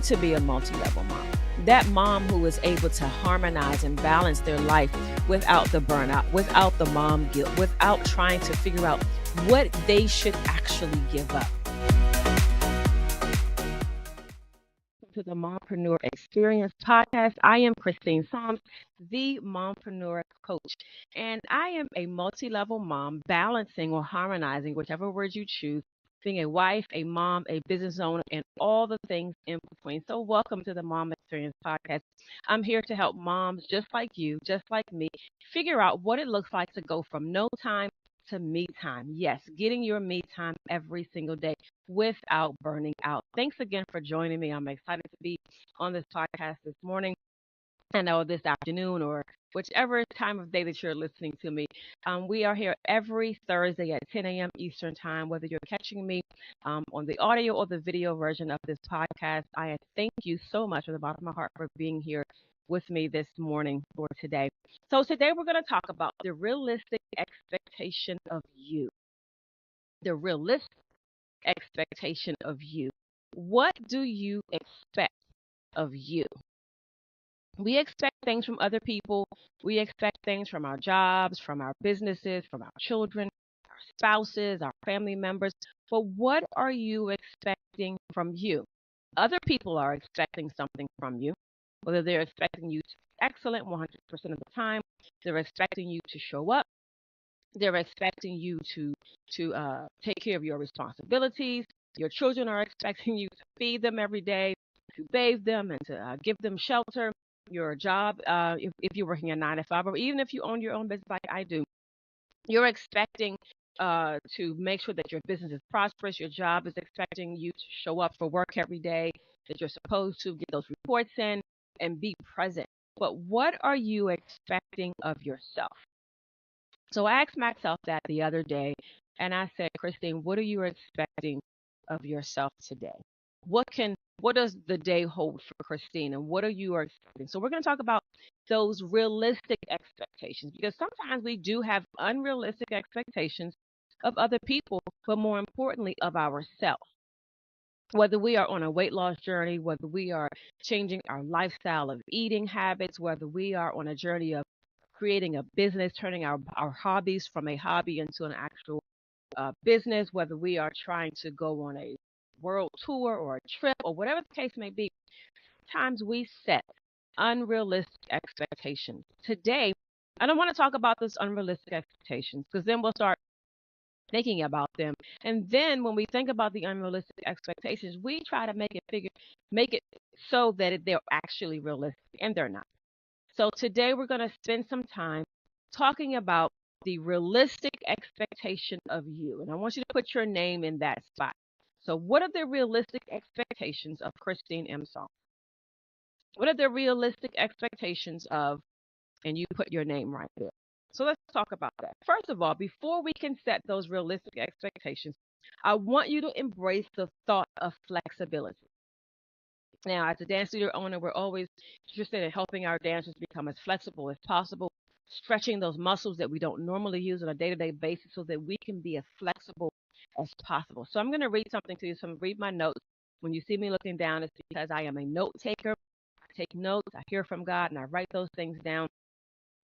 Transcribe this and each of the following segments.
to be a multi-level mom. That mom who is able to harmonize and balance their life without the burnout, without the mom guilt, without trying to figure out what they should actually give up. To the Mompreneur Experience podcast. I am Christine Psalms, the Mompreneur Coach, and I am a multi level mom balancing or harmonizing, whichever word you choose, being a wife, a mom, a business owner, and all the things in between. So, welcome to the Mom Experience podcast. I'm here to help moms just like you, just like me, figure out what it looks like to go from no time to me time. Yes, getting your me time every single day without burning out. Thanks again for joining me. I'm excited to be on this podcast this morning and or this afternoon or whichever time of day that you're listening to me. We are here every Thursday at 10 a.m. Eastern Time. Whether you're catching me on the audio or the video version of this podcast, I thank you so much from the bottom of my heart for being here with me this morning or today. So today we're going to talk about the realistic expectation of you. The realistic expectation of you. What do you expect of you? We expect things from other people. We expect things from our jobs, from our businesses, from our children, our spouses, our family members. But what are you expecting from you? Other people are expecting something from you, whether they're expecting you to be excellent 100% of the time, they're expecting you to show up, they're expecting you to take care of your responsibilities. Your children are expecting you to feed them every day, to bathe them, and to give them shelter. Your job, if you're working a 9 to 5, or even if you own your own business like I do, you're expecting to make sure that your business is prosperous. Your job is expecting you to show up for work every day, that you're supposed to get those reports in and be present. But what are you expecting of yourself? So I asked myself that the other day, and I said, Christine, what are you expecting of yourself today? What does the day hold for Christine, and what are you expecting? So we're going to talk about those realistic expectations because sometimes we do have unrealistic expectations of other people, but more importantly, of ourselves. Whether we are on a weight loss journey, whether we are changing our lifestyle of eating habits, whether we are on a journey of creating a business, turning our hobbies from a hobby into an actual business, whether we are trying to go on a world tour or a trip or whatever the case may be, sometimes we set unrealistic expectations. Today, I don't want to talk about those unrealistic expectations because then we'll start thinking about them. And then when we think about the unrealistic expectations, we try to make it so that they're actually realistic, and they're not. So today we're going to spend some time talking about the realistic expectation of you. And I want you to put your name in that spot. So what are the realistic expectations of Christine M. Song? What are the realistic expectations of, and you put your name right there. So let's talk about that. First of all, before we can set those realistic expectations, I want you to embrace the thought of flexibility. Now, as a dance studio owner, we're always interested in helping our dancers become as flexible as possible, stretching those muscles that we don't normally use on a day to day basis so that we can be as flexible as possible. So I'm going to read something to you. So I'm going to read my notes. When you see me looking down, it's because I am a note taker. I take notes, I hear from God, and I write those things down.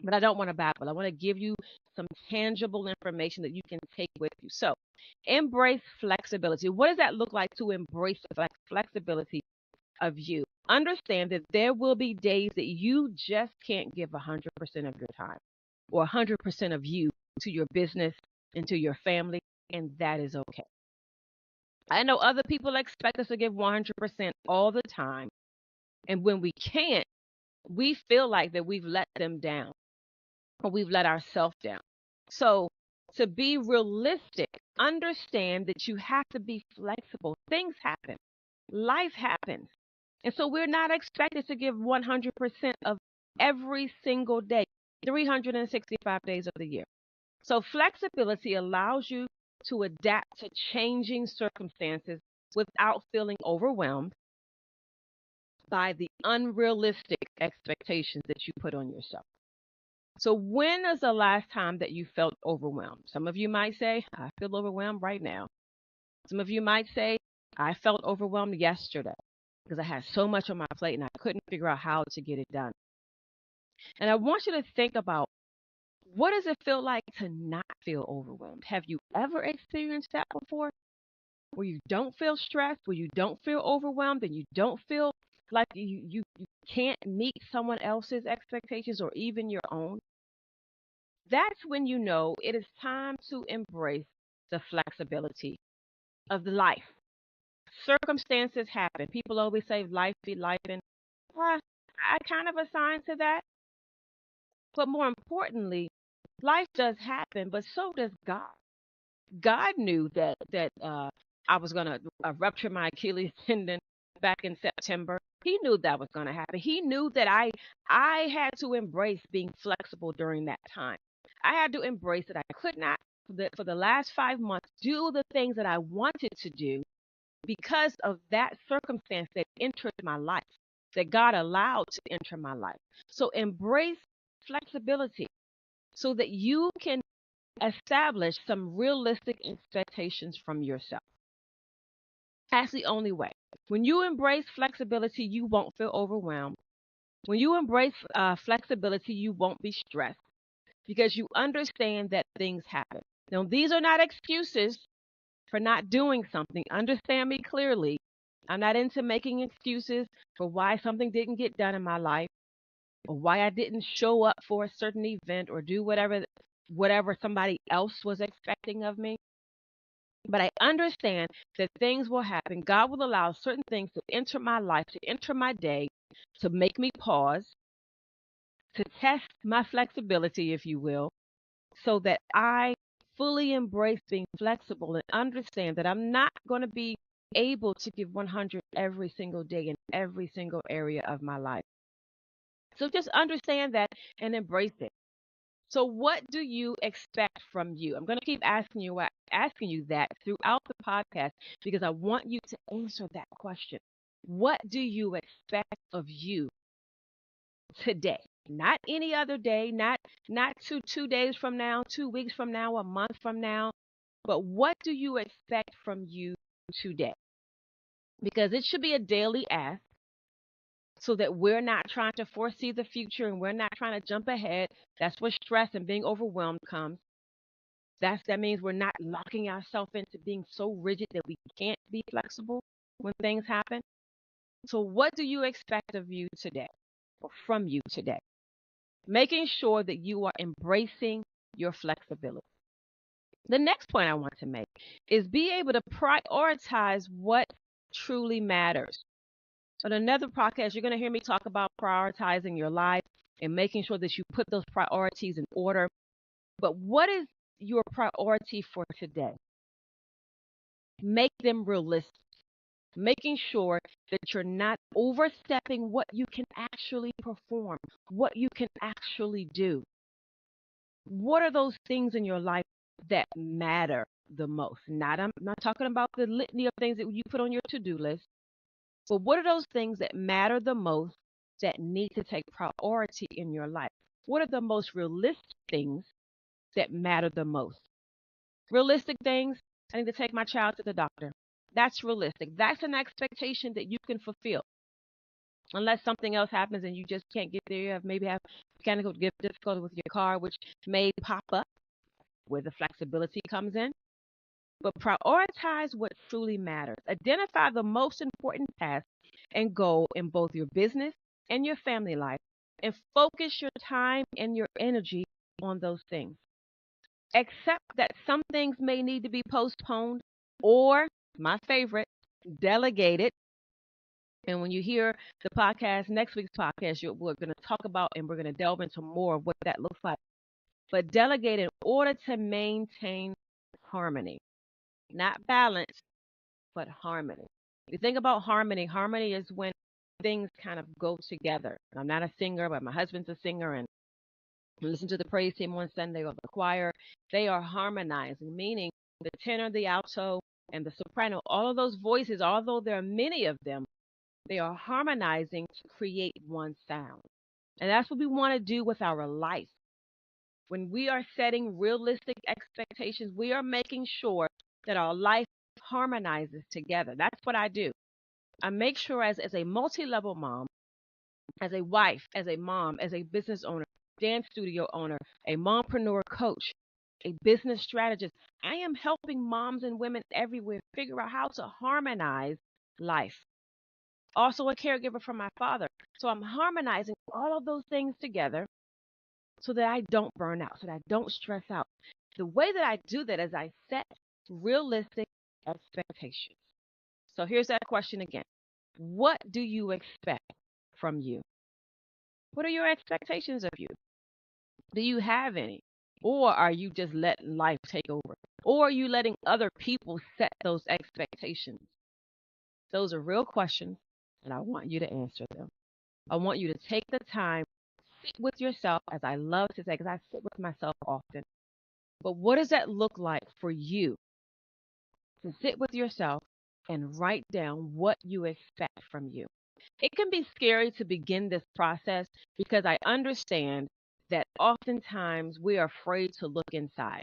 But I don't want to babble. I want to give you some tangible information that you can take with you. So embrace flexibility. What does that look like to embrace flexibility of you? Understand that there will be days that you just can't give 100% of your time or 100% of you to your business and to your family, and that is okay. I know other people expect us to give 100% all the time, and when we can't, we feel like that we've let them down or we've let ourselves down. So, to be realistic, understand that you have to be flexible. Things happen, life happens. And so we're not expected to give 100% of every single day, 365 days of the year. So flexibility allows you to adapt to changing circumstances without feeling overwhelmed by the unrealistic expectations that you put on yourself. So when is the last time that you felt overwhelmed? Some of you might say, I feel overwhelmed right now. Some of you might say, I felt overwhelmed yesterday. because I had so much on my plate and I couldn't figure out how to get it done. And I want you to think about, what does it feel like to not feel overwhelmed? Have you ever experienced that before? Where you don't feel stressed, where you don't feel overwhelmed, and you don't feel like you can't meet someone else's expectations or even your own? That's when you know it is time to embrace the flexibility of the life. Circumstances happen. People always say life be life, and I kind of assign to that. But more importantly, life does happen, but so does God. God knew that I was going to rupture my Achilles tendon back in September. He knew that was going to happen. He knew that I had to embrace being flexible during that time. I had to embrace that I could not for the last 5 months do the things that I wanted to do because of that circumstance that entered my life, that God allowed to enter my life. So embrace flexibility so that you can establish some realistic expectations from yourself. That's the only way. When you embrace flexibility, you won't feel overwhelmed. When you embrace flexibility, you won't be stressed because you understand that things happen. Now, these are not excuses for not doing something. Understand me clearly. I'm not into making excuses for why something didn't get done in my life or why I didn't show up for a certain event or do whatever somebody else was expecting of me. But I understand that things will happen. God will allow certain things to enter my life, to enter my day, to make me pause, to test my flexibility, if you will, so that I fully embrace being flexible and understand that I'm not going to be able to give 100 every single day in every single area of my life. So just understand that and embrace it. So what do you expect from you? I'm going to keep asking you that throughout the podcast because I want you to answer that question. What do you expect of you today? Not any other day, not two days from now, 2 weeks from now, a month from now, but what do you expect from you today? Because it should be a daily ask so that we're not trying to foresee the future and we're not trying to jump ahead. That's where stress and being overwhelmed comes. That means we're not locking ourselves into being so rigid that we can't be flexible when things happen. So what do you expect of you today or from you today? Making sure that you are embracing your flexibility. The next point I want to make is be able to prioritize what truly matters. On another podcast, you're going to hear me talk about prioritizing your life and making sure that you put those priorities in order. But what is your priority for today? Make them realistic, making sure that you're not overstepping what you can actually perform, what you can actually do. What are those things in your life that matter the most? I'm not talking about the litany of things that you put on your to-do list, but what are those things that matter the most that need to take priority in your life? What are the most realistic things that matter the most? Realistic things, I need to take my child to the doctor. That's realistic. That's an expectation that you can fulfill. Unless something else happens and you just can't get there, you maybe have mechanical difficulty with your car, which may pop up where the flexibility comes in. But prioritize what truly matters. Identify the most important task and goal in both your business and your family life, and focus your time and your energy on those things. Accept that some things may need to be postponed or, my favorite, delegated. And when you hear the podcast, next week's podcast, we're going to talk about and we're going to delve into more of what that looks like. But delegate in order to maintain harmony, not balance, but harmony. If you think about harmony, harmony is when things kind of go together. I'm not a singer, but my husband's a singer, and listen to the praise team on Sunday or the choir. They are harmonizing, meaning the tenor, the alto, and the soprano, all of those voices, although there are many of them, they are harmonizing to create one sound. And that's what we want to do with our life. When we are setting realistic expectations, we are making sure that our life harmonizes together. That's what I do. I make sure as a multi-level mom, as a wife, as a mom, as a business owner, dance studio owner, a mompreneur coach, a business strategist, I am helping moms and women everywhere figure out how to harmonize life. Also a caregiver for my father. So I'm harmonizing all of those things together so that I don't burn out, so that I don't stress out. The way that I do that is I set realistic expectations. So here's that question again. What do you expect from you? What are your expectations of you? Do you have any? Or are you just letting life take over? Or are you letting other people set those expectations? Those are real questions, and I want you to answer them. I want you to take the time, sit with yourself, as I love to say, because I sit with myself often. But what does that look like for you to sit with yourself and write down what you expect from you? It can be scary to begin this process because I understand that oftentimes we are afraid to look inside.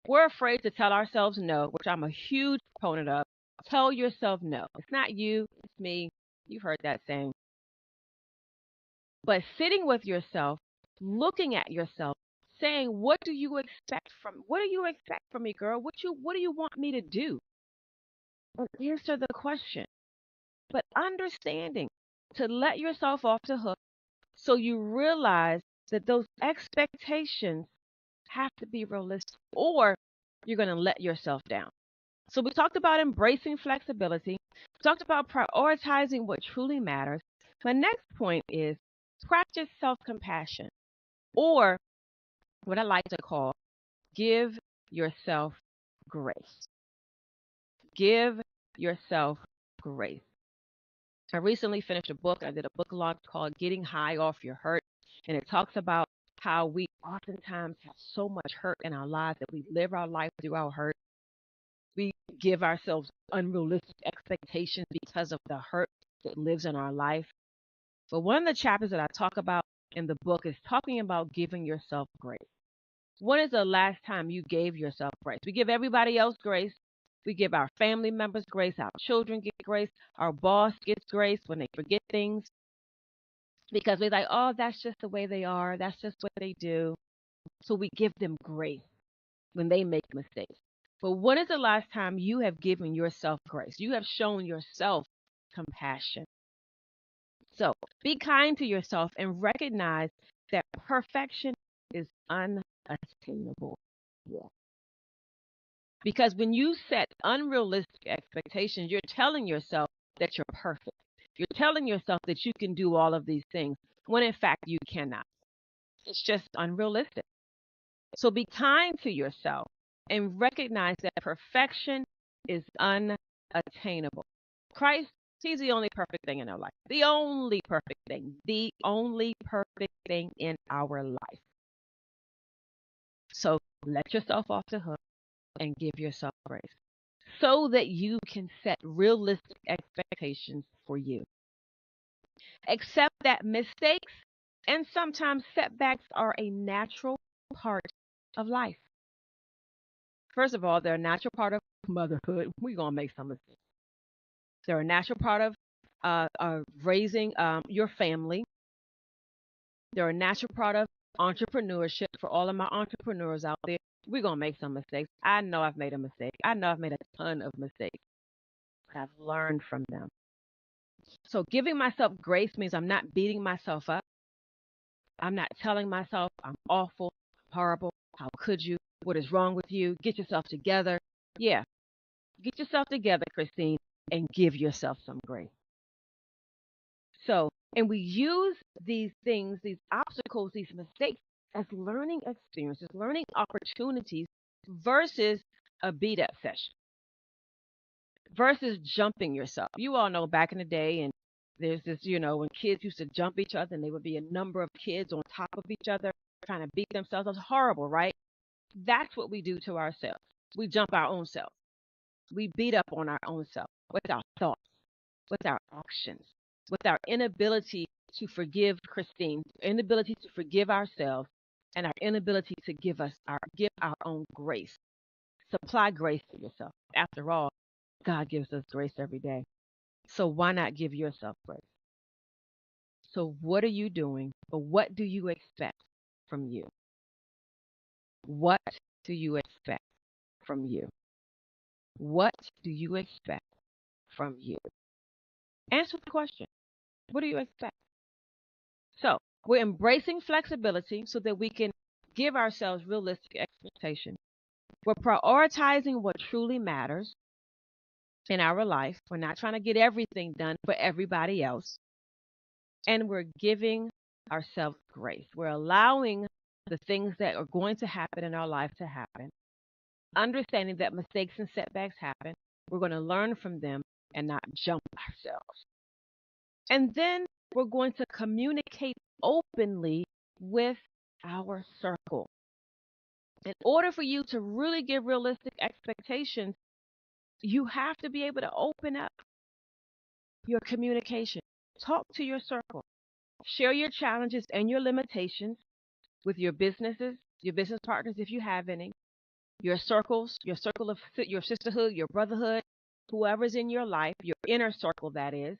We're afraid to tell ourselves no, which I'm a huge proponent of. Tell yourself no. It's not you, it's me. You've heard that saying. But sitting with yourself, looking at yourself, saying, what do you expect from me, girl? What do you want me to do? And answer the question. But understanding to let yourself off the hook so you realize that those expectations have to be realistic or you're going to let yourself down. So we talked about embracing flexibility. We talked about prioritizing what truly matters. My next point is practice self-compassion, or what I like to call give yourself grace. Give yourself grace. I recently finished a book. I did a book launch called Getting High Off Your Hurt. And it talks about how we oftentimes have so much hurt in our lives that we live our life through our hurt. We give ourselves unrealistic expectations because of the hurt that lives in our life. But one of the chapters that I talk about in the book is talking about giving yourself grace. When is the last time you gave yourself grace? We give everybody else grace. We give our family members grace. Our children get grace. Our boss gets grace when they forget things because we're like, oh, that's just the way they are. That's just what they do. So we give them grace when they make mistakes. But when is the last time you have given yourself grace? You have shown yourself compassion. So be kind to yourself and recognize that perfection is unattainable. Yeah. Because when you set unrealistic expectations, you're telling yourself that you're perfect. You're telling yourself that you can do all of these things when in fact you cannot. It's just unrealistic. So be kind to yourself and recognize that perfection is unattainable. Christ, He's the only perfect thing in our life. The only perfect thing. The only perfect thing in our life. So let yourself off the hook and give yourself grace so that you can set realistic expectations for you. Accept that mistakes and sometimes setbacks are a natural part of life. First of all, they're a natural part of motherhood. We're going to make some mistakes. They're a natural part of raising your family. They're a natural part of entrepreneurship. For all of my entrepreneurs out there, we're going to make some mistakes. I know I've made a mistake. I know I've made a ton of mistakes, but I've learned from them. So giving myself grace means I'm not beating myself up. I'm not telling myself I'm awful, horrible. How could you? What is wrong with you? Get yourself together. Yeah, get yourself together, Christine, and give yourself some grace. So, and we use these things, these obstacles, these mistakes as learning experiences, learning opportunities versus a beat up session, versus jumping yourself. You all know back in the day, and there's this, when kids used to jump each other and there would be a number of kids on top of each other trying to beat themselves. That's horrible, right? That's what we do to ourselves. We jump our own self. We beat up on our own self with our thoughts, with our actions, with our inability to forgive Christine, inability to forgive ourselves, and our inability to give our own grace. Supply grace to yourself. After all, God gives us grace every day. So why not give yourself grace? So what are you doing, or what do you expect from you? What do you expect from you? What do you expect from you? Answer the question. What do you expect? So we're embracing flexibility so that we can give ourselves realistic expectations. We're prioritizing what truly matters in our life. We're not trying to get everything done for everybody else. And we're giving ourselves grace. We're allowing the things that are going to happen in our life to happen, understanding that mistakes and setbacks happen. We're going to learn from them and not jump ourselves. And then we're going to communicate openly with our circle. In order for you to really give realistic expectations, you have to be able to open up your communication. Talk to your circle. Share your challenges and your limitations with your businesses, your business partners, if you have any, your circles, your circle of your sisterhood, your brotherhood, whoever's in your life, your inner circle, that is.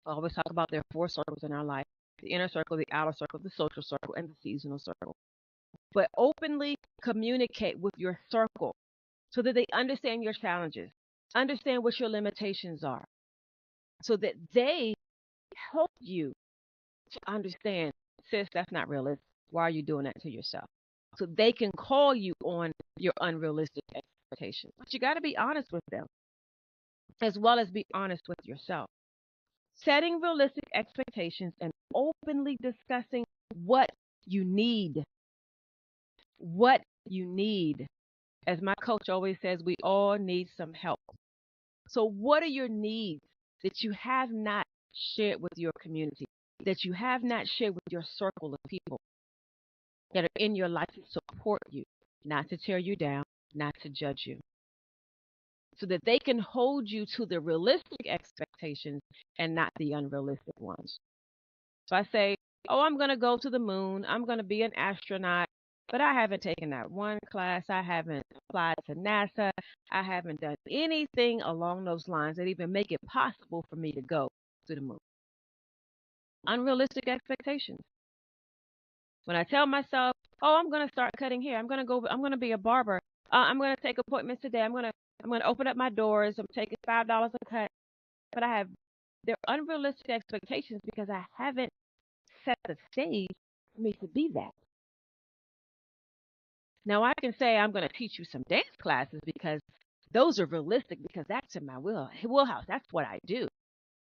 I always talk about there are four circles in our life: the inner circle, the outer circle, the social circle, and the seasonal circle. But openly communicate with your circle so that they understand your challenges, understand what your limitations are, so that they help you to understand, sis, that's not realistic. Why are you doing that to yourself? So they can call you on your unrealistic expectations. But you got to be honest with them as well as be honest with yourself. Setting realistic expectations and openly discussing what you need. What you need. As my coach always says, we all need some help. So, what are your needs that you have not shared with your community, that you have not shared with your circle of people that are in your life to support you, not to tear you down, not to judge you, so that they can hold you to the realistic expectations and not the unrealistic ones? So I say, oh, I'm going to go to the moon. I'm going to be an astronaut. But I haven't taken that one class. I haven't applied to NASA. I haven't done anything along those lines that even make it possible for me to go to the moon. Unrealistic expectations. When I tell myself, oh, I'm going to start cutting hair. I'm going to be a barber. I'm going to take appointments today. I'm going to open up my doors. I'm taking $5 a cut. But they're unrealistic expectations because I haven't set the stage for me to be that. Now I can say I'm going to teach you some dance classes because those are realistic because that's in my wheelhouse. That's what I do.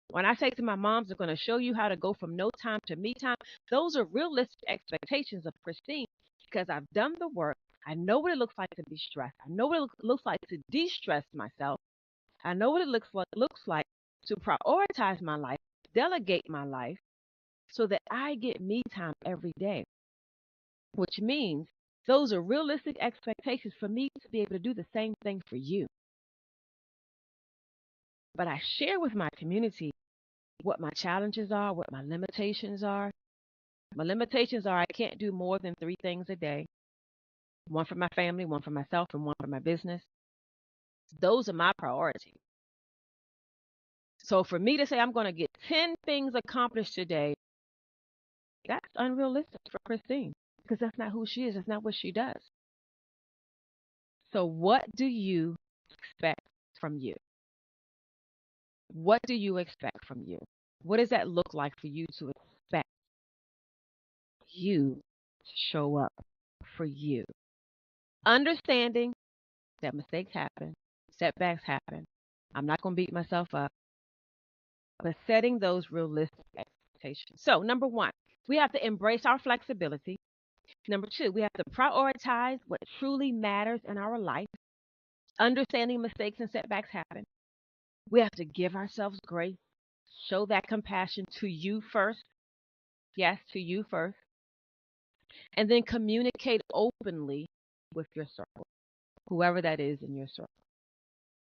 When I say to my moms, I'm going to show you how to go from no time to me time, those are realistic expectations of Christine because I've done the work. I know what it looks like to be stressed. I know what it looks like to de-stress myself. I know what it looks like to prioritize my life, delegate my life so that I get me time every day, which means those are realistic expectations for me to be able to do the same thing for you. But I share with my community what my challenges are, what my limitations are. My limitations are I can't do more than 3 things a day: one for my family, one for myself, and one for my business. Those are my priorities. So for me to say I'm going to get 10 things accomplished today, that's unrealistic for Christine because that's not who she is. That's not what she does. So what do you expect from you? What do you expect from you? What does that look like for you to expect you to show up for you? Understanding that mistakes happen, setbacks happen. I'm not going to beat myself up, but setting those realistic expectations. So, number one, we have to embrace our flexibility. Number two, we have to prioritize what truly matters in our life. Understanding mistakes and setbacks happen. We have to give ourselves grace, show that compassion to you first. Yes, to you first. And then communicate openly with your circle, whoever that is in your circle.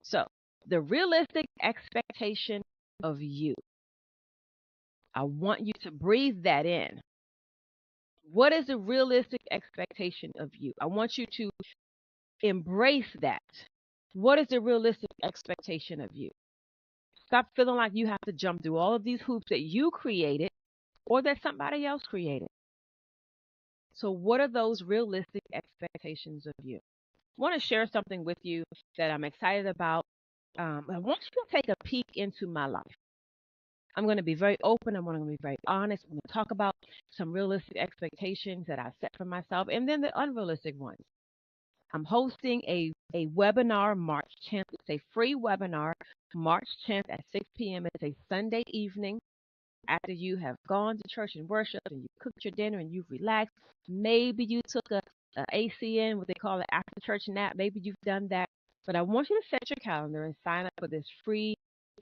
So, the realistic expectation of you. I want you to breathe that in. What is the realistic expectation of you? I want you to embrace that. What is the realistic expectation of you? Stop feeling like you have to jump through all of these hoops that you created or that somebody else created. So, what are those realistic expectations of you? I want to share something with you that I'm excited about. I want you to take a peek into my life. I'm going to be very open. I'm going to be very honest. I'm going to talk about some realistic expectations that I set for myself and then the unrealistic ones. I'm hosting a webinar March 10th. It's a free webinar March 10th at 6 p.m. It's a Sunday evening after you have gone to church and worship and you cooked your dinner and you've relaxed. Maybe you took a ACN, what they call an after church nap. Maybe you've done that. But I want you to set your calendar and sign up for this free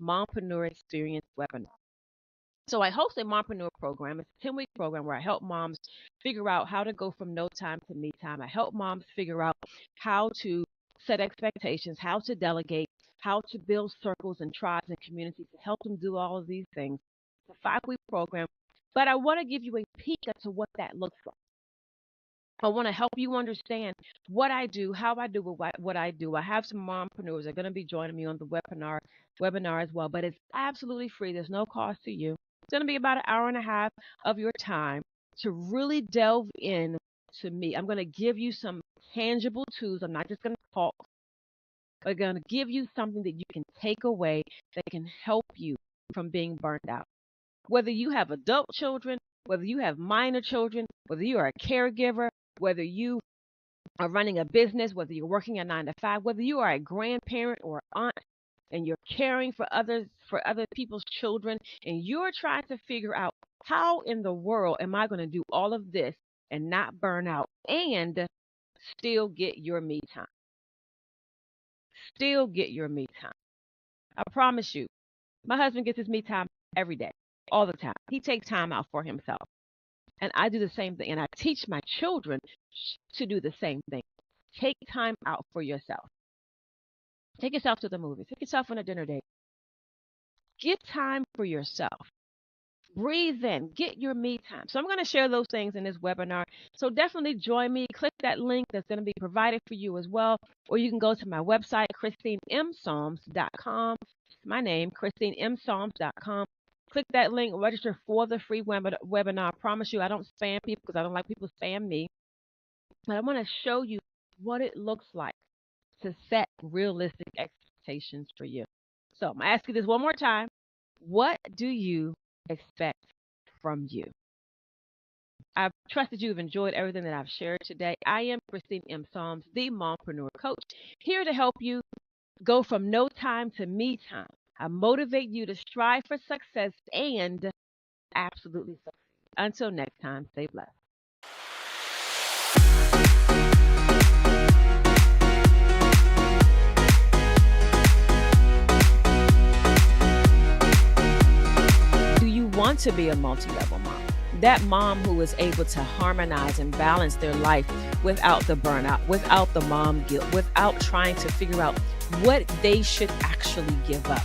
Mompreneur Experience webinar. So I host a Mompreneur program. It's a 10-week program where I help moms figure out how to go from no time to me time. I help moms figure out how to set expectations, how to delegate, how to build circles and tribes and communities to help them do all of these things. It's a 5-week program, but I want to give you a peek into what that looks like. I want to help you understand what I do, how I do what I do. I have some mompreneurs that are going to be joining me on the webinar as well, but it's absolutely free. There's no cost to you. It's going to be about an hour and a half of your time to really delve in to me. I'm going to give you some tangible tools. I'm not just going to talk. I'm going to give you something that you can take away that can help you from being burned out. Whether you have adult children, whether you have minor children, whether you are a caregiver, whether you are running a business, whether you're working a 9 to 5, whether you are a grandparent or aunt and you're caring for other people's children and you're trying to figure out how in the world am I going to do all of this and not burn out and still get your me time. Still get your me time. I promise you, my husband gets his me time every day, all the time. He takes time out for himself. And I do the same thing. And I teach my children to do the same thing. Take time out for yourself. Take yourself to the movies. Take yourself on a dinner date. Get time for yourself. Breathe in. Get your me time. So I'm going to share those things in this webinar. So definitely join me. Click that link that's going to be provided for you as well. Or you can go to my website, ChristineMPsalms.com. It's my name, ChristineMPsalms.com. Click that link, register for the free webinar. I promise you, I don't spam people because I don't like people spam me. But I want to show you what it looks like to set realistic expectations for you. So I'm going to ask you this one more time. What do you expect from you? I trust that you've enjoyed everything that I've shared today. I am Christine M. Psalms, the Mompreneur Coach, here to help you go from no time to me time. I motivate you to strive for success and absolutely succeed. Until next time, stay blessed. Do you want to be a multi-level mom? That mom who is able to harmonize and balance their life without the burnout, without the mom guilt, without trying to figure out what they should actually give up.